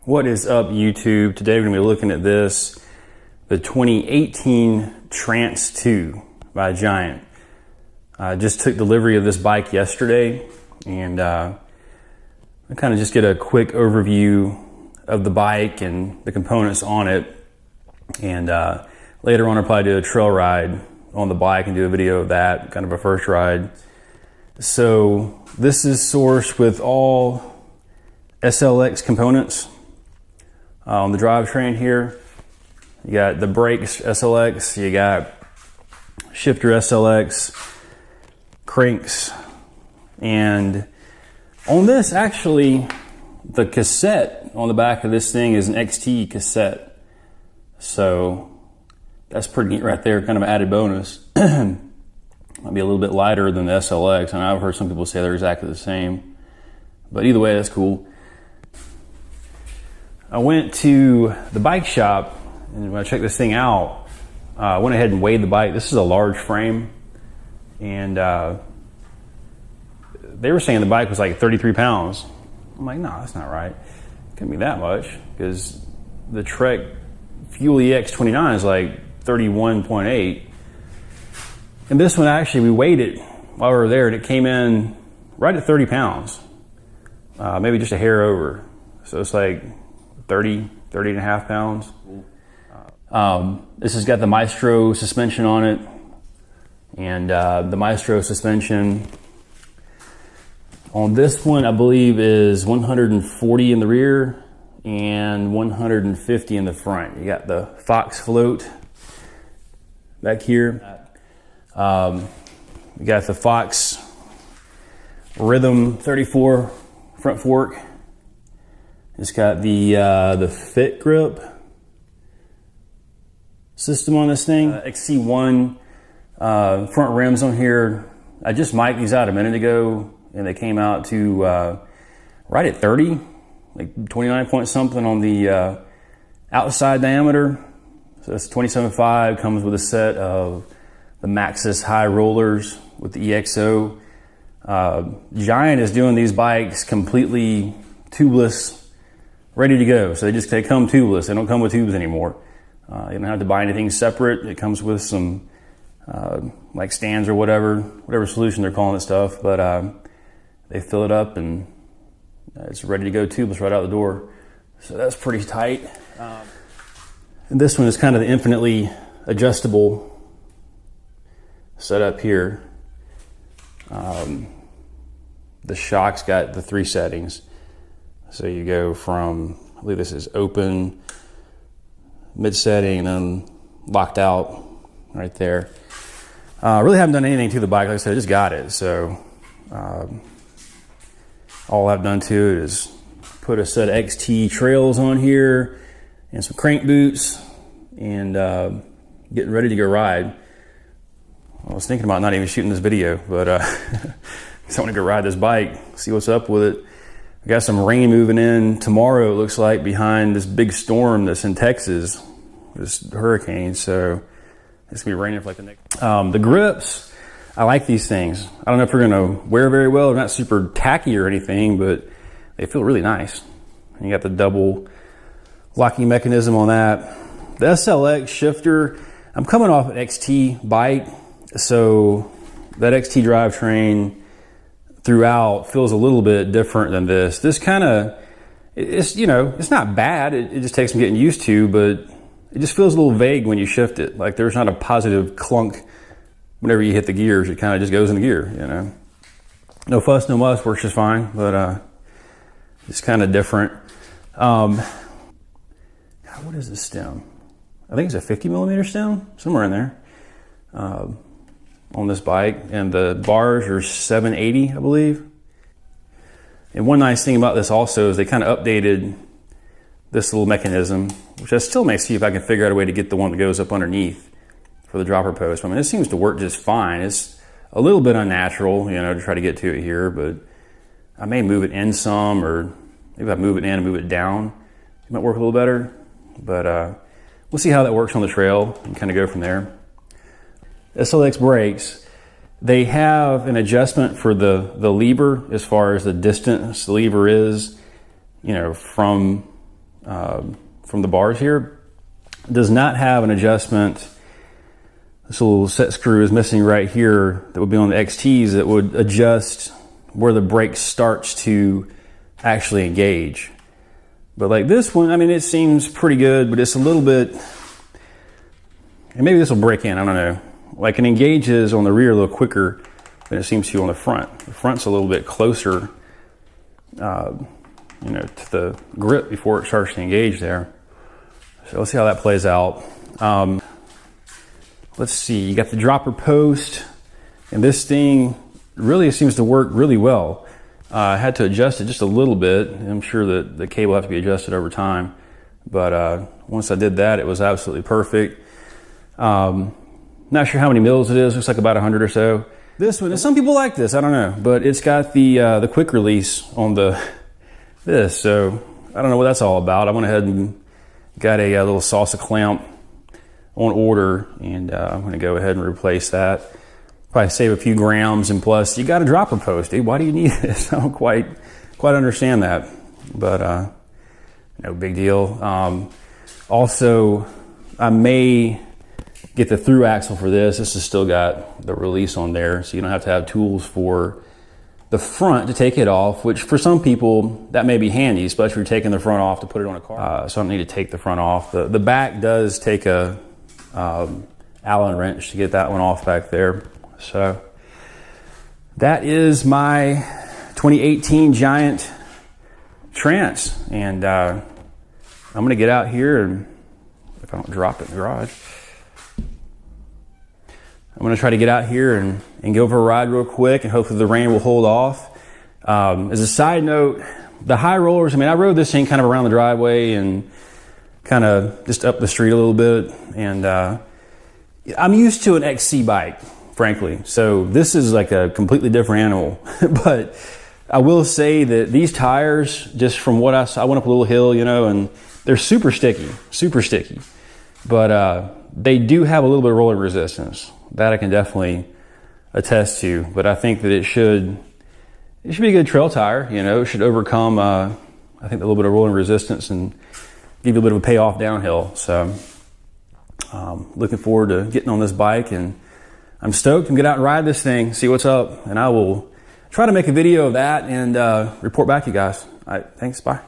What is up, YouTube? Today we're going to be looking at this, the 2018 Trance 2 by Giant. I just took delivery of this bike yesterday, and I kind of just get a quick overview of the bike and the components on it. And later on I'll probably do a trail ride on the bike and do a video of that, kind of a first ride. So this is sourced with all Assilex components. On the drivetrain here, you got the brakes Assilex, you got shifter Assilex, cranks, and on this, actually, the cassette on the back of this thing is an XT cassette. So that's pretty neat right there, kind of an added bonus. Might be a little bit lighter than the SLX, and I've heard some people say they're exactly the same. But either way, that's cool. I went to the bike shop, and when I checked this thing out, I went ahead and weighed the bike. This is a large frame, and they were saying the bike was like 33 pounds. I'm like, no, that's not right. It couldn't be that much, because the Trek Fuel EX29 is like 31.8. And this one, actually, we weighed it while we were there, and it came in right at 30 pounds. Maybe just a hair over. So it's like 30 and a half pounds. This has got the Maestro Suspension on it, and the Maestro Suspension on this one, I believe, is 140 in the rear and 150 in the front. You got the Fox float back here. You got the Fox Rhythm 34 front fork. It's got the fit grip system on this thing. XC1 front rims on here. I just mic'd these out a minute ago, and they came out to right at 30, like 29 point something on the outside diameter. So that's 27.5. Comes with a set of the Maxxis high rollers with the EXO. Giant is doing these bikes completely tubeless, ready to go. So they come tubeless. They don't come with tubes anymore. You don't have to buy anything separate. It comes with some like stands or whatever solution they're calling it stuff. But they fill it up and it's ready to go tubeless right out the door. So that's pretty tight. And this one is kind of the infinitely adjustable setup here. The shock's got the 3 settings. So you go from, I believe this is open, mid setting, and then locked out right there. Really haven't done anything to the bike. Like I said, I just got it. So all I've done to it is put a set of XT trails on here and some crank boots, and getting ready to go ride. I was thinking about not even shooting this video, but I want to go ride this bike, see what's up with it. We got some rain moving in tomorrow, it looks like, behind this big storm that's in Texas, this hurricane. So it's gonna be raining for like the next. The grips, I like these things. I don't know if they're gonna wear very well. They're not super tacky or anything, but they feel really nice. And you got the double locking mechanism on that. The SLX shifter, I'm coming off an XT bike, so that XT drivetrain throughout feels a little bit different than this. This kind of, it's, you know, it's not bad. It just takes some getting used to, but it just feels a little vague when you shift it. Like there's not a positive clunk whenever you hit the gears. It kind of just goes into gear, you know. No fuss, no muss, works just fine, but it's kind of different. God, what is this stem? I think it's a 50 millimeter stem, somewhere in there. On this bike, and the bars are 780, I believe. And one nice thing about this also is they kind of updated this little mechanism, which I still may see if I can figure out a way to get the one that goes up underneath for the dropper post. I mean, it seems to work just fine. It's a little bit unnatural, you know, to try to get to it here, but I may move it in some, or maybe if I move it in and move it down, it might work a little better. But we'll see how that works on the trail and kind of go from there. Assilex Brakes, they have an adjustment for the lever as far as the distance the lever is, you know, from from the bars here. It does not have an adjustment. This little set screw is missing right here that would be on the XTs that would adjust where the brake starts to actually engage. But like this one, I mean, it seems pretty good, but it's a little bit, and maybe this will break in, I don't know. Like it engages on the rear a little quicker than it seems to on the front. The front's a little bit closer, you know, to the grip before it starts to engage there. So let's see how that plays out. Let's see, you got the dropper post, and this thing really seems to work really well. I had to adjust it just a little bit. I'm sure that the cable will have to be adjusted over time, but once I did that, it was absolutely perfect. Not sure how many mils it is. Looks like about 100 or so. This one, some people like this, I don't know, but it's got the quick release on this, so I don't know what that's all about. I went ahead and got a little salsa clamp on order, and I'm going to go ahead and replace that. Probably save a few grams, and plus you got a dropper post, dude. Why do you need this? I don't quite understand that, but no big deal. Also, I may get the through axle for this. This has still got the release on there, so you don't have to have tools for the front to take it off, which for some people that may be handy, especially if you're taking the front off to put it on a car. So I don't need to take the front off. The back does take a Allen wrench to get that one off back there. So that is my 2018 Giant Trance, and I'm going to get out here, and if I don't drop it in the garage, I'm going to try to get out here and go for a ride real quick, and hopefully the rain will hold off. As a side note, the high rollers, I mean, I rode this thing kind of around the driveway and kind of just up the street a little bit, and I'm used to an XC bike, frankly, so this is like a completely different animal. But I will say that these tires, just from what I saw, I went up a little hill, you know, and they're super sticky, but they do have a little bit of rolling resistance. That I can definitely attest to, but I think that it should be a good trail tire. You know, it should overcome, I think, a little bit of rolling resistance and give you a bit of a payoff downhill. So looking forward to getting on this bike, and I'm stoked to get out and ride this thing, see what's up, and I will try to make a video of that and report back to you guys. All right, thanks, bye.